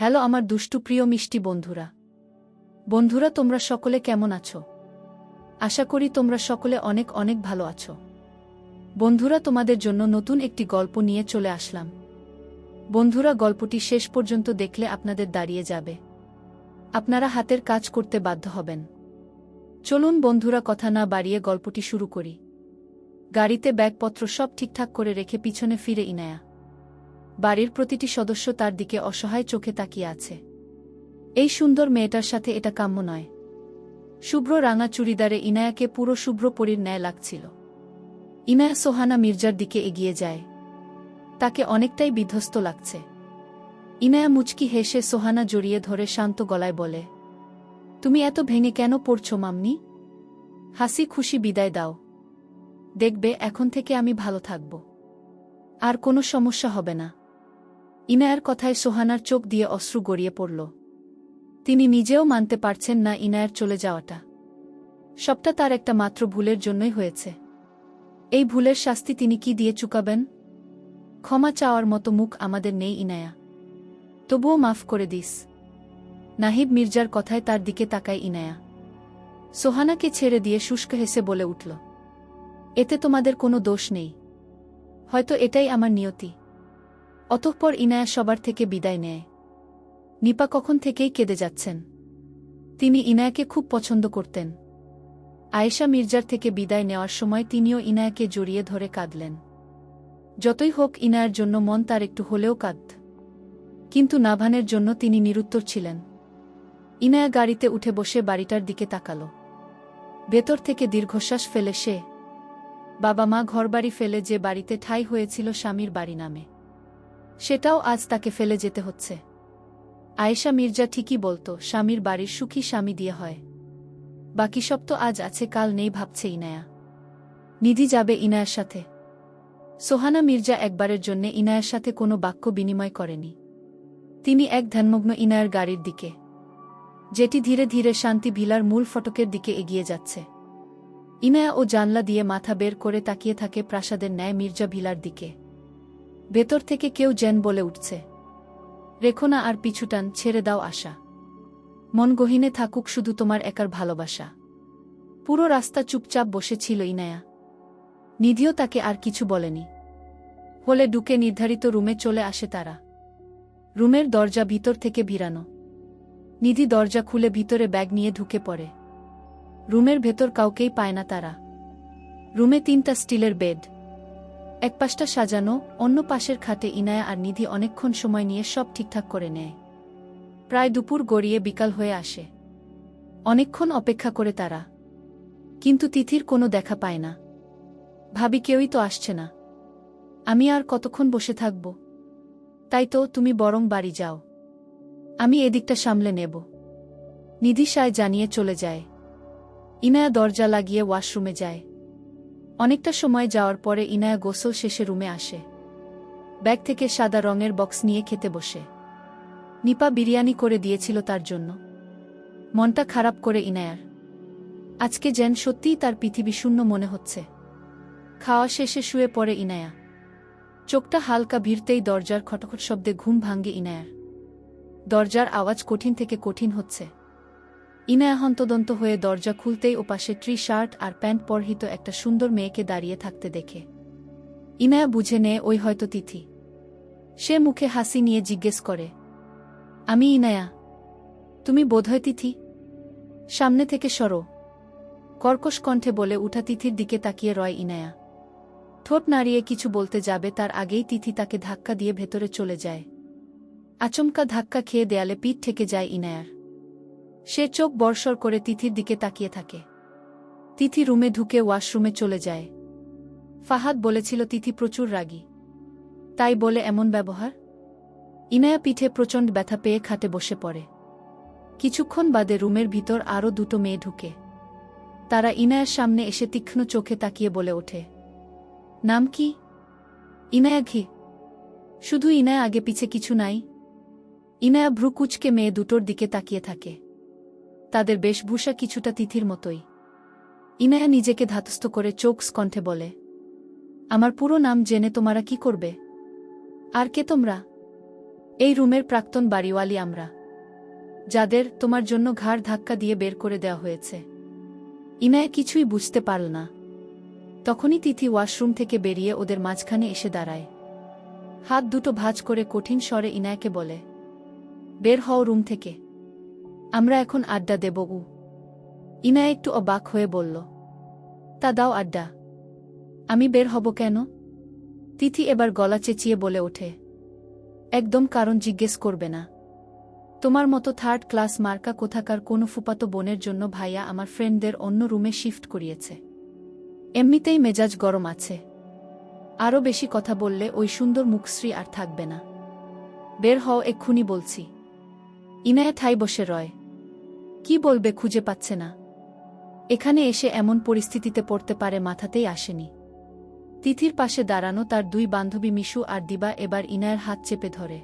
Hello আমার দুষ্টু প্রিয় মিষ্টি বন্ধুরা। বন্ধুরা তোমরা সকলে কেমন আছো? আশা করি তোমরা সকলে অনেক অনেক ভালো আছো। বন্ধুরা তোমাদের জন্য নতুন একটি গল্প নিয়ে চলে আসলাম। বন্ধুরা গল্পটি শেষ পর্যন্ত দেখলে আপনাদের দাঁড়িয়ে যাবে, আপনারা হাতের কাজ করতে বাধ্য হবেন। চলুন বন্ধুরা কথা না বাড়িয়ে গল্পটি শুরু করি। গাড়িতে ব্যাগপত্র সব ঠিকঠাক করে রেখে পিছনে ফিরে ইনায়া। বাড়ির প্রতিটি সদস্য তার দিকে অসহায় চোখে তাকিয়ে আছে। এই সুন্দর মেয়েটার সাথে এটা কাম্য নয়। শুভ্র রাঙা চুড়িদারে ইনায়াকে পুরো শুভ্র পরীর ন্যায় লাগছিল। ইনায়া সোহানা মির্জার দিকে এগিয়ে যায়। তাকে অনেকটাই বিধ্বস্ত লাগছে। ইনায়া মুচকি হেসে সোহানা জড়িয়ে ধরে শান্ত গলায় বলে, তুমি এত ভেঙে কেন পড়ছো মাম্নি? হাসি খুশি বিদায় দাও। দেখবে এখন থেকে আমি ভালো থাকব, আর কোনো সমস্যা হবে না। ইনায়ার কথায় সোহানার চোখ দিয়ে অশ্রু গড়িয়ে পড়ল। তিনি নিজেও মানতে পারছেন না ইনায়ার চলে যাওয়াটা সবটা তার একটা মাত্র ভুলের জন্যই হয়েছে। এই ভুলের শাস্তি তিনি কি দিয়ে চুকাবেন? ক্ষমা চাওয়ার মতো মুখ আমাদের নেই ইনায়া, তবুও মাফ করে দিস। নাহিদ মির্জার কথায় তার দিকে তাকায় ইনায়া। সোহানাকে ছেড়ে দিয়ে শুষ্ক হেসে বলে উঠল, এতে তোমাদের কোনো দোষ নেই, হয়তো এটাই আমার নিয়তি। অতঃপর ইনায়া সবার থেকে বিদায় নেয়। নিপা কখন থেকেই কেঁদে যাচ্ছেন। তিনি ইনায়াকে খুব পছন্দ করতেন। আয়েশা মির্জার থেকে বিদায় নেওয়ার সময় তিনিও ইনায়াকে জড়িয়ে ধরে কাঁদলেন। যতই হোক ইনায়ার জন্য মন তার একটু হলেও কাঁদত, কিন্তু নাভানের জন্য তিনি নিরুত্তর ছিলেন। ইনায়া গাড়িতে উঠে বসে বাড়িটার দিকে তাকাল। ভেতর থেকে দীর্ঘশ্বাস ফেলে সে, বাবা মা ঘরবাড়ি ফেলে যে বাড়িতে ঠাঁই হয়েছিল স্বামীর বাড়ি নামে, সেটাও আজ তাকে ফেলে যেতে হচ্ছে। আয়েশা মির্জা ঠিকই বলতো, স্বামীর বাড়ির সুখী স্বামী দিয়ে হয়, বাকি সব তো আজ আছে কাল নেই ভাবছে ইনায়া। নিধি যাবে ইনায়ার সাথে। সোহানা মির্জা একবারের জন্যে ইনায়ার সাথে কোনো বাক্য বিনিময় করেনি। তিনি এক ধ্যানমগ্ন ইনায়ার গাড়ির দিকে, যেটি ধীরে ধীরে শান্তি ভিলার মূল ফটকের দিকে এগিয়ে যাচ্ছে। ইনায়া ও জানলা দিয়ে মাথা বের করে তাকিয়ে থাকে প্রাসাদের ন্যায় মির্জা ভিলার দিকে। ভেতর থেকে কেউ যেন বলে উঠছে, রেখো না আর পিছুটান, ছেড়ে দাও আশা। মন গহীনে থাকুক শুধু তোমার একার ভালোবাসা। পুরো রাস্তা চুপচাপ বসেছিল ইনায়া। নিধিও তাকে আর কিছু বলেনি। হলে ঢুকে নির্ধারিত রুমে চলে আসে তারা। রুমের দরজা ভিতর থেকে ভিড়ানো। নিধি দরজা খুলে ভিতরে ব্যাগ নিয়ে ঢুকে পড়ে। রুমের ভেতর কাউকেই পায় না তারা। রুমে 3টা স্টিলের বেড, এক পাশটা সাজানো, অন্য পাশের খাটে ইনায়া আর নিধি অনেকক্ষণ সময় নিয়ে সব ঠিকঠাক করে নেয়। প্রায় দুপুর গড়িয়ে বিকাল হয়ে আসে। অনেকক্ষণ অপেক্ষা করে তারা, কিন্তু তিথির কোনো দেখা পায় না। ভাবি কেউই তো আসছে না, আমি আর কতক্ষণ বসে থাকব? তাই তো তুমি বরং বাড়ি যাও, আমি এদিকটা সামলে নেব। নিধি সায় জানিয়ে চলে যায়। ইনায়া দরজা লাগিয়ে ওয়াশরুমে যায়। অনেকটা সময় যাওয়ার পরে ইনায়া গোসল শেষে রুমে আসে। ব্যাগ থেকে সাদা রঙের বক্স নিয়ে খেতে বসে। নিপা বিরিয়ানি করে দিয়েছিল তার জন্য। মনটা খারাপ করে ইনায়ার। আজকে যেন সত্যিই তার পৃথিবী শূন্য মনে হচ্ছে। খাওয়া শেষে শুয়ে পড়ে ইনায়া। চোখটা হালকা ভিড়তেই দরজার খটখট শব্দে ঘুম ভাঙ্গে ইনায়ার। দরজার আওয়াজ কঠিন থেকে কঠিন হচ্ছে। ইনায়া হন্তদন্ত হয়ে দরজা খুলতেই ওপাশে শার্ট আর প্যান্ট পরিহিত একটা সুন্দর মেয়েকে দাঁড়িয়ে থাকতে দেখে। ইনায়া বুঝে নেয় ওই হয়তো তিথি। সে মুখে হাসি নিয়ে জিজ্ঞেস করে, আমি ইনায়া, তুমি বোধহয় তিথি? সামনে থেকে সরো, কর্কশ কণ্ঠে বলে উঠা তিথির দিকে তাকিয়ে রয় ইনায়া। ঠোঁট নাড়িয়ে কিছু বলতে যাবে তার আগেই তিথি তাকে ধাক্কা দিয়ে ভেতরে চলে যায়। আচমকা ধাক্কা খেয়ে দেয়ালে পিঠ ঠেকে যায় ইনায়ার। সে চোখ বর্ষর করে তিথির দিকে তাকিয়ে থাকে। তিথি রুমে ঢুকে ওয়াশরুমে চলে যায়। ফাহাদ বলেছিল তিথি প্রচুর রাগী, তাই বলে এমন ব্যবহার। ইনায়া পিঠে প্রচণ্ড ব্যথা পেয়ে খাটে বসে পড়ে। কিছুক্ষণ বাদে রুমের ভিতর আরও 2টো মেয়ে ঢুকে। তারা ইনায়ার সামনে এসে তীক্ষ্ণ চোখে তাকিয়ে বলে ওঠে, নাম কি? ইনায়া ঘি। শুধু ইনায়া, আগে পিছে কিছু নাই? ইনায়া ভ্রু কুচকে মেয়ে দুটোর দিকে তাকিয়ে থাকে। তাদের বেশভূষা কিছুটা তিথির মতোই। ইনায়া নিজেকে ধাতস্থ করে চোখ কণ্ঠে বলে, আমার পুরো নাম জেনে তোমরা কি করবে? আর কে তোমরা? এই রুমের প্রাক্তন বাড়িওয়ালি আমরা, যাদের তোমার জন্য ঘাড় ধাক্কা দিয়ে বের করে দেওয়া হয়েছে। ইনায়া কিছুই বুঝতে পারল না। তখনই তিথি ওয়াশরুম থেকে বেরিয়ে ওদের মাঝখানে এসে দাঁড়ায়। হাত দুটো ভাঁজ করে কঠিন স্বরে ইনায়াকে বলে, বের হও রুম থেকে, আমরা এখন আড্ডা দেব। ইনায়া একটু অবাক হয়ে বলল, তা দাও আড্ডা, আমি বের হব কেন? তিথি এবার গলা চেঁচিয়ে বলে ওঠে, একদম কারণ জিজ্ঞেস করবে না। তোমার মতো থার্ড ক্লাস মার্কা কোথাকার কোনো ফুপাতো বোনের জন্য ভাইয়া আমার ফ্রেন্ডদের অন্য রুমে শিফট করিয়েছে। এমনিতেই মেজাজ গরম আছে, আরও বেশি কথা বললে ওই সুন্দর মুখশ্রী আর থাকবে না। বের হও এক্ষুনি বলছি। ইনায়া ঠাই বসে রয়, কি বলবে খুঁজে পাচ্ছে না। এখানে এসে এমন পরিস্থিতিতে পড়তে পারে মাথাতেই আসেনি। তিথির পাশে দাঁড়ানো তার দুই বান্ধবী মিশু আর দিবা এবার ইনায়ার হাত চেপে ধরে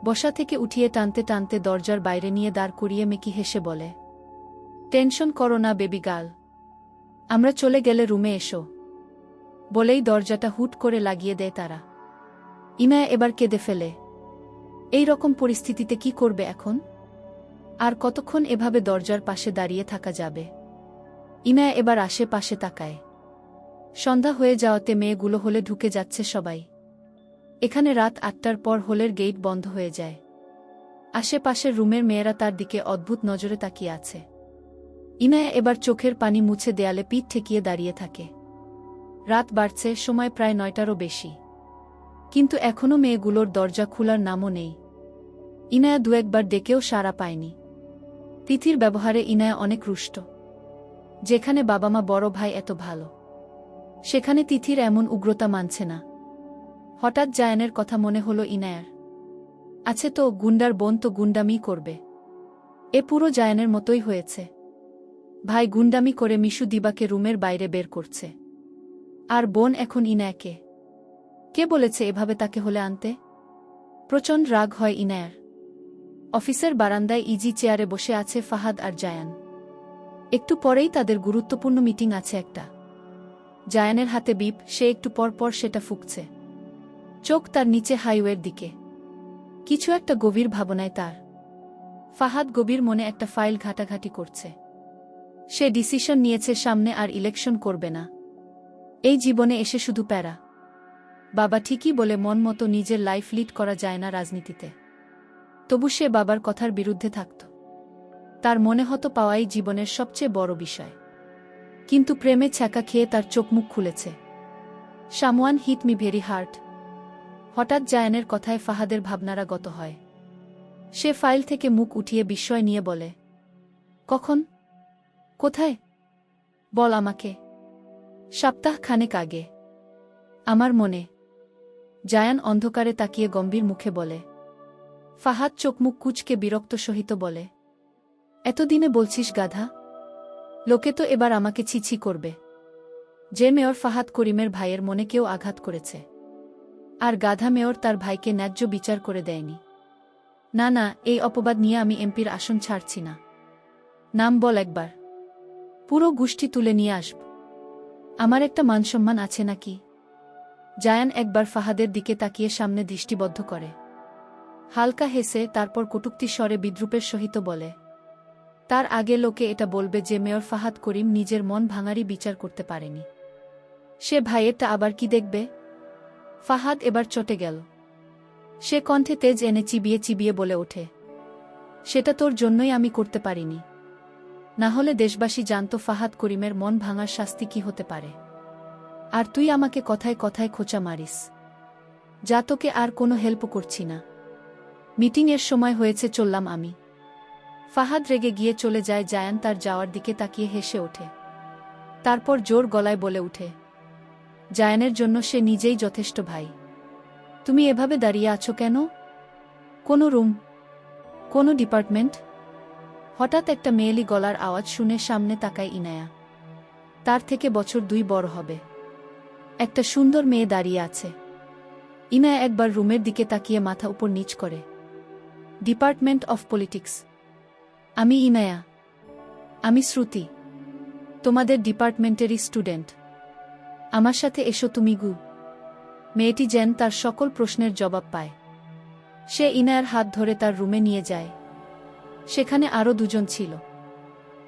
বসা থেকে উঠিয়ে টানতে টানতে দরজার বাইরে নিয়ে দাঁড় করিয়ে মেকি হেসে বলে, টেনশন করো না বেবি গার্ল, আমরা চলে গেলে রুমে এসো। বলেই দরজাটা হুট করে লাগিয়ে দেয় তারা। ইনায়া এবার কেঁদে ফেলে। এই রকম পরিস্থিতিতে কি করবে এখন? আর কতক্ষণ এভাবে দরজার পাশে দাঁড়িয়ে থাকা যাবে? ইনায়া এবার আশেপাশে তাকায়। সন্ধ্যা হয়ে যাওয়াতে মেয়েগুলো হলে ঢুকে যাচ্ছে সবাই। এখানে রাত ৮টার পর হলের গেট বন্ধ হয়ে যায়। আশেপাশের রুমের মেয়েরা তার দিকে অদ্ভুত নজরে তাকিয়ে আছে। ইনায়া এবার চোখের পানি মুছে দেয়ালে পিঠ ঠেকিয়ে দাঁড়িয়ে থাকে। রাত বাড়ছে, সময় প্রায় ৯টারও বেশি, কিন্তু এখনও মেয়েগুলোর দরজা খোলার নামও নেই। ইনায়া দু একবার ডেকেও সাড়া পায়নি। তিথির ব্যবহারে ইনায়া অনেক রুষ্ট। যেখানে বাবা মা বড় ভাই এত ভালো, সেখানে তিথির এমন উগ্রতা মানছে না। হঠাৎ জায়ানের কথা মনে হলো ইনায়ার। আছে তো, গুন্ডার বোন তো গুন্ডামি করবে। এ পুরো জায়ানের মতোই হয়েছে। ভাই গুন্ডামি করে মিশু দিবাকে রুমের বাইরে বের করছে, আর বোন এখন ইনায়াকে। কে বলেছে এভাবে তাকে হলে আনতে? প্রচণ্ড রাগ হয় ইনায়ার। অফিসের বারান্দায় ইজি চেয়ারে বসে আছে ফাহাদ আর জায়ান। একটু পরেই তাদের গুরুত্বপূর্ণ মিটিং আছে একটা। জায়ানের হাতে বিপ, সে একটু পর পর সেটা ফুঁকছে। চোখ তার নিচে হাইওয়ের দিকে। কিছু একটা গভীর ভাবনায় তার। ফাহাদ গভীর মনে একটা ফাইল ঘাটাঘাটি করছে। সে ডিসিশন নিয়েছে সামনে আর ইলেকশন করবে না। এই জীবনে এসে শুধু প্যারা। বাবা ঠিকই বলে মন মতো নিজের লাইফ লিড করা যায় না রাজনীতিতে। তবু সে বাবার কথার বিরুদ্ধে থাকত। তার মনে হতো পাওয়াই জীবনের সবচেয়ে বড় বিষয়। কিন্তু প্রেমে ছ্যাঁকা খেয়ে তার চোখ মুখ খুলেছে। Someone hit me very hard. হঠাৎ জায়ানের কথায় ফাহাদের ভাবনারা গত হয়। সে ফাইল থেকে মুখ উঠিয়ে বিস্ময় নিয়ে বলে, কখন? কোথায়? বল আমাকে। সপ্তাহ খানেক আগে। আমার মনে। জায়ান অন্ধকারে তাকিয়ে গম্ভীর মুখে বলে। ফাহাদ চোখ মুখ কুঁচকে বিরক্ত সহিত বলে, এতদিনে বলছিস গাধা? লোকে তো এবার আমাকে ছিছি করবে যে মেয়র ফাহাদ করিমের ভাইয়ের মনে কেউ আঘাত করেছে, আর গাধা মেয়র তার ভাইকে ন্যায্য বিচার করে দেয়নি। না না, এই অপবাদ নিয়ে আমি এমপির আসন ছাড়ছি না। নাম বল একবার, পুরো গোষ্ঠী তুলে নিয়ে আসব। আমার একটা মানসম্মান আছে নাকি? জায়ান একবার ফাহাদের দিকে তাকিয়ে সামনে দৃষ্টিবদ্ধ করে। হালকা হেসে তারপর কটূক্তি স্বরে বিদ্রূপের সহিত বলে, তার আগে লোকে এটা বলবে যে মেয়র ফাহাদ করিম নিজের মন ভাঙারই বিচার করতে পারেনি। সে ভাইয়েরটা আবার কি দেখবে? ফাহাদ এবার চটে গেল। সে কণ্ঠে তেজ এনে চিবিয়ে চিবিয়ে বলে ওঠে, সেটা তোর জন্যই আমি করতে পারিনি। না হলে দেশবাসী জানত ফাহাদ করিমের মন ভাঙার শাস্তি কি হতে পারে। আর তুই আমাকে কথায় কথায় খোঁচা মারিস। যা, তোকে আর কোনো হেল্প করছি না। মিটিংয়ের সময় হয়েছে, চললাম আমি। ফাহাদ রেগে গিয়ে চলে যায়। জায়ান তার যাওয়ার দিকে তাকিয়ে হেসে ওঠে। তারপর জোর গলায় বলে উঠে, জায়ানের জন্য সে নিজেই যথেষ্ট ভাই। তুমি এভাবে দাঁড়িয়ে আছো কেন? কোনো রুম, কোনো ডিপার্টমেন্ট? হঠাৎ একটা মেয়েলি গলার আওয়াজ শুনে সামনে তাকায় ইনায়া। তার থেকে বছর 2 বড় হবে একটা সুন্দর মেয়ে দাঁড়িয়ে আছে। ইনায়া একবার রুমের দিকে তাকিয়ে মাথা উপর নিচ করে। Department of politics. আমি ইনায়া। আমি শ্রুতি, তোমাদের ডিপার্টমেন্টেরই স্টুডেন্ট। আমার সাথে এসো তুমি। মেয়েটি যেন তার সকল প্রশ্নের জবাব পায়। সে ইনায়ার হাত ধরে তার রুমে নিয়ে যায়। সেখানে আরও দুজন ছিল।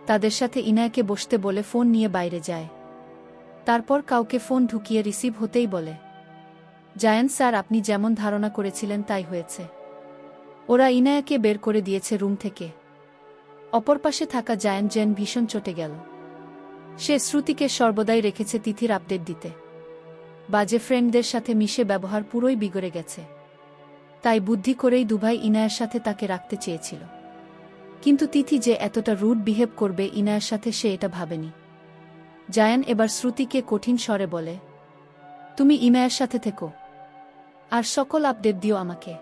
তাদের সাথে ইনায়াকে বসতে বলে ফোন নিয়ে বাইরে যায়। তারপর কাউকে ফোন ঢুকিয়ে রিসিভ হতেই বলে, জায়ান স্যার, আপনি যেমন ধারণা করেছিলেন তাই হয়েছে। ওরা ইনায়াকে বের করে দিয়েছে রুম থেকে। অপর পাশে থাকা জায়ান জেন ভীষণ চটে গেল। সে শ্রুতিকে সর্বদাই রেখেছে তিথির আপডেট দিতে। বাজে ফ্রেন্ডদের সাথে মিশে ব্যবহার পুরোই বিগড়ে গেছে। তাই বুদ্ধি করেই দুভাই ইনায়ার সাথে তাকে রাখতে চেয়েছিল। কিন্তু তিথি যে এতটা রুড বিহেভ করবে ইনায়ার সাথে সে এটা ভাবেনি। জায়ান এবার শ্রুতিকে কঠিন স্বরে বলে, তুমি ইনায়ার সাথে থেকো, আর সকল আপডেট দিও আমাকে।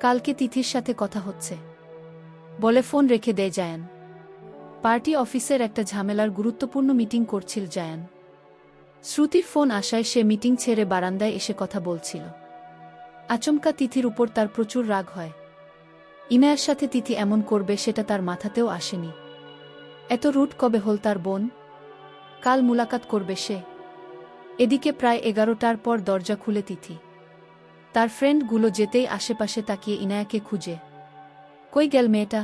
কালকে তিথির সাথে কথা হচ্ছে বলে ফোন রেখে দেয় জায়ান। পার্টি অফিসের একটা ঝামেলার গুরুত্বপূর্ণ মিটিং করছিল জায়ান। শ্রুতির ফোন আসায় সে মিটিং ছেড়ে বারান্দায় এসে কথা বলছিল। আচমকা তিথির উপর তার প্রচুর রাগ হয়। ইনায়ার সাথে তিথি এমন করবে সেটা তার মাথাতেও আসেনি। এত রুট কবে হল তার বোন? কাল মুলাকাত করবে সে। এদিকে প্রায় 11টার পর দরজা খুলে তিথি। তার ফ্রেন্ডগুলো যেতেই আশেপাশে তাকিয়ে ইনায়াকে খুঁজে। কই গেল মেয়েটা?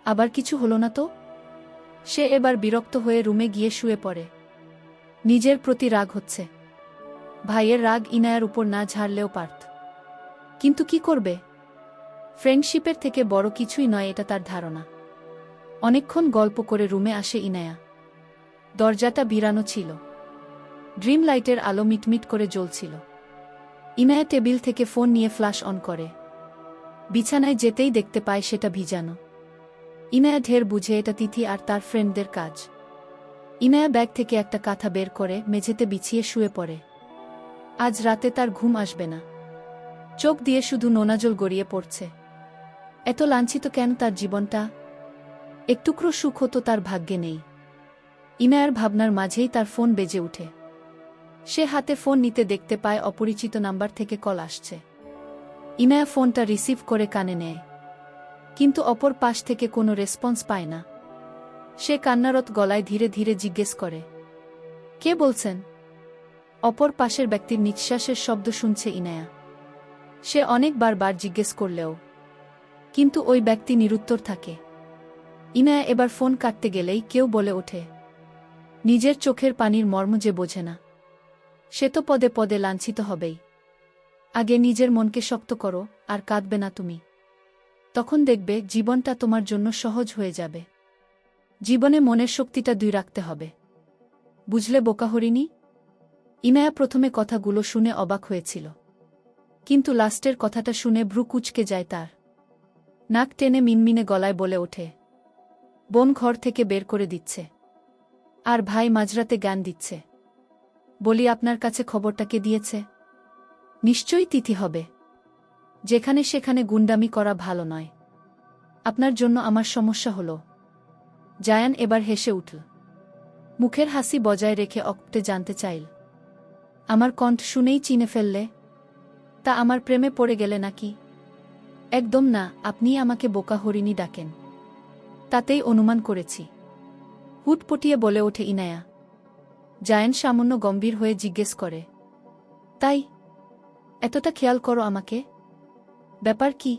আবার কিছু হলো না তো? সে এবার বিরক্ত হয়ে রুমে গিয়ে শুয়ে পড়ে। নিজের প্রতি রাগ হচ্ছে। ভাইয়ের রাগ ইনায়ার উপর না ঝাড়লেও পারত, কিন্তু কি করবে? ফ্রেন্ডশিপের থেকে বড় কিছুই নয় এটা তার ধারণা। অনেকক্ষণ গল্প করে রুমে আসে ইনায়া। দরজাটা ভিড়ানো ছিল। ড্রিম লাইটের আলো মিটমিট করে জ্বলছিল। ইনায়া টেবিল থেকে ফোন নিয়ে ফ্ল্যাশ অন করে। বিছানায় যেতেই দেখতে পায় সেটা ভিজানো। ইনায়া ঢের বুঝে এটা তিথি আর তার ফ্রেন্ডদের কাজ। ইনায়া ব্যাগ থেকে একটা কাঁথা বের করে মেঝেতে বিছিয়ে শুয়ে পড়ে। আজ রাতে তার ঘুম আসবে না। চোখ দিয়ে শুধু নোনাজল গড়িয়ে পড়ছে। এত লাঞ্ছিত কেন তার জীবনটা? একটুকরো সুখ হতো তার ভাগ্যে নেই। ইনায়ার ভাবনার মাঝেই তার ফোন বেজে ওঠে। সে হাতে ফোন নিতে দেখতে পায় অপরিচিত নাম্বার থেকে কল আসছে। ইনায়া ফোনটা রিসিভ করে কানে নেয়, কিন্তু অপর পাশ থেকে কোনো রেসপন্স পায় না। সে কান্নারত গলায় ধীরে ধীরে জিজ্ঞেস করে, কে বলছেন? অপর পাশের ব্যক্তির নিঃশ্বাসের শব্দ শুনছে ইনায়া। সে অনেকবার জিজ্ঞেস করলেও কিন্তু ওই ব্যক্তি নিরুত্তর থাকে। ইনায়া এবার ফোন কাটতে গেলেই কেউ বলে ওঠে, নিজের চোখের পানির মর্ম যে বোঝে না, সে তো পদে পদে লাঞ্ছিত হবেই। আগে নিজের মনকে শক্ত করো, আর কাঁদবে না তুমি। তখন দেখবে জীবনটা তোমার জন্য সহজ হয়ে যাবে। জীবনে মনের শক্তিটা দুই রাখতে হবে, বুঝলে বোকা হরিণী? ইনায়া প্রথমে কথাগুলো শুনে অবাক হয়েছিল, কিন্তু লাস্টের কথাটা শুনে ভ্রু কুঁচকে যায় তার। নাক টেনে মিনমিনে গলায় বলে ওঠে, বোন ঘর থেকে বের করে দিচ্ছে, আর ভাই মাঝরাতে জ্ঞান দিচ্ছে। বলি, আপনার কাছে খবরটা কে দিয়েছে? নিশ্চয়ই তিথি হবে। যেখানে সেখানে গুন্ডামি করা ভালো নয়। আপনার জন্য আমার সমস্যা হলো। জায়ান এবার হেসে উঠল। মুখের হাসি বজায় রেখে অকটে জানতে চাইল, আমার কণ্ঠ শুনেই চিনে ফেললে? তা আমার প্রেমে পড়ে গেলে নাকি? একদম না, আপনি আমাকে বোকা হরিণী ডাকেন, তাতেই অনুমান করেছি, হুটপটিয়ে বলে ওঠে ইনায়া। জায়ান সামান্য গম্ভীর হয়ে জিজ্ঞেস করে, তাই? এতটা খেয়াল করো আমাকে? ব্যাপার কি?